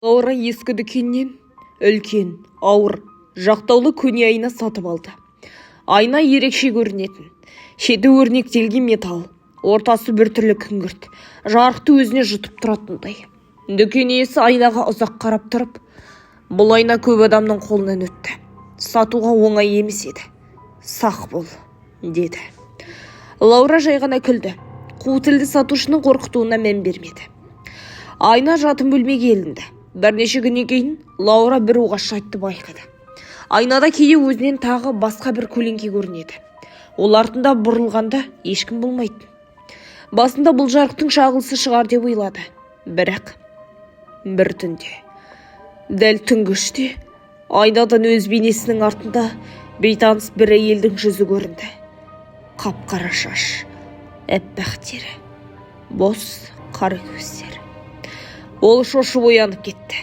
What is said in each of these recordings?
Лаура ескі дүкеннен үлкен, ауыр, жақтаулы көне айна сатып алды. Айна ерекше көрінетін. Шеті өрнектелген металл, ортасы біртүрлі күңгірт, жарықты өзіне жұтып тұратындай. Дүкен иесі айнаға ұзақ қарап тұрып, бұл айна көп адамның қолынан өтті. Сатуға оңай емес еді. Сақ бол, деді. Лаура жай ғана күлді. Қу тілді сатушының қорқытуына мән бермеді. Айна жатын бөлмеге елінді. Бірнеше күннен кейін Лаура бір оғаш жайтты байқады. Айнада кейде өзінен тағы басқа бір көлеңке көрінеді. Ол артында бұрылғанда ешкім болмайтын. Басында бұл жарықтың шағылысы шығар деп ойлады. Бірақ бір түнде, дәл түнгі үште, айнадан өз бейнесінің артында бейтаныс бір әйелдің жүзі көрінді. Қап-қара шаш, әппақ тері, бос қара көздер. Ол шошып оянып кетті,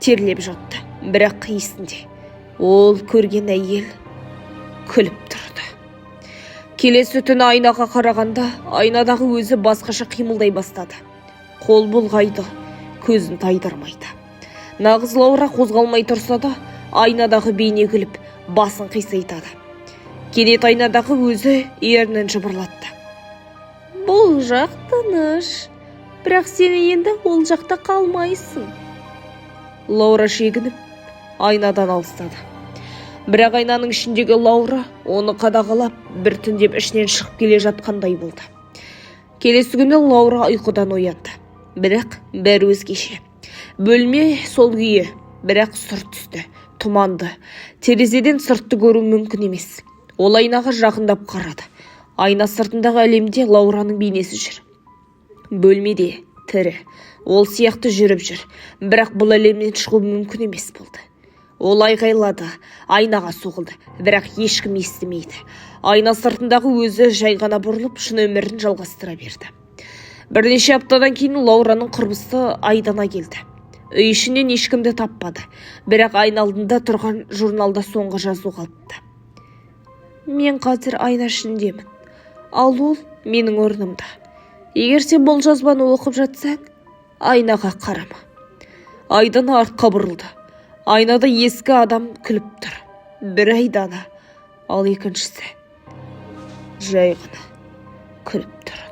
терлеп жатты, бірақ қиысында. Ол көрген әйел күліп тұрды. Келесі түні айнаға қарағанда, айнадағы өзі басқаша қимылдай бастады. Қол бұлғайды, көзін тайдырмайды. Нағыз Лаура қозғалмай тұрса да, айнадағы бейне күліп, басын қисайтады. Кенет айнадағы өзі ернін жыбырлатты. Бұл жақ тыныш, бірақ сен енді ол жақта қалмайсың. Лаура шегініп, айнадан алыстады. Бірақ айнаның ішіндегі Лаура оны қадағалап, бір түндеп ішінен шығып келе жатқандай болды. Келесі күні Лаура ұйқыдан оянды. Бірақ бәрі өзгеше. Бөлме сол күйі, бірақ сырт түсті, тұманды. Терезеден сыртты көру мүмкін емес. Ол айнаға жақындап қарады. Айна сыртындағы әлемде Лаураның бейнесі жүр. Бөлмеде тірі, ол сияқты жүріп жүр, бірақ бұл әлемнен шығу мүмкін емес болды. Ол айғайлады, айнаға соғылды, бірақ ешкім естімейді. Айна сыртындағы өзі жай ғана бұрылып, шын өмірін жалғастыра берді. Бірнеше аптадан кейін Лаураның құрбысы айдана келді. Үй ішінен ешкімді таппады, бірақ айна алдында тұрған журналда соңғы жазу қалыпты. Мен қазір айна ішіндемін, ал ол менің орнымда. Егер сен бұл жазбаны оқып жатсаң, айнаға қарама. Айдана артқа бұрылды. Айнада ескі адам күліп тұр. Бір айдана, ал екіншісі жай ғана күліп тұр.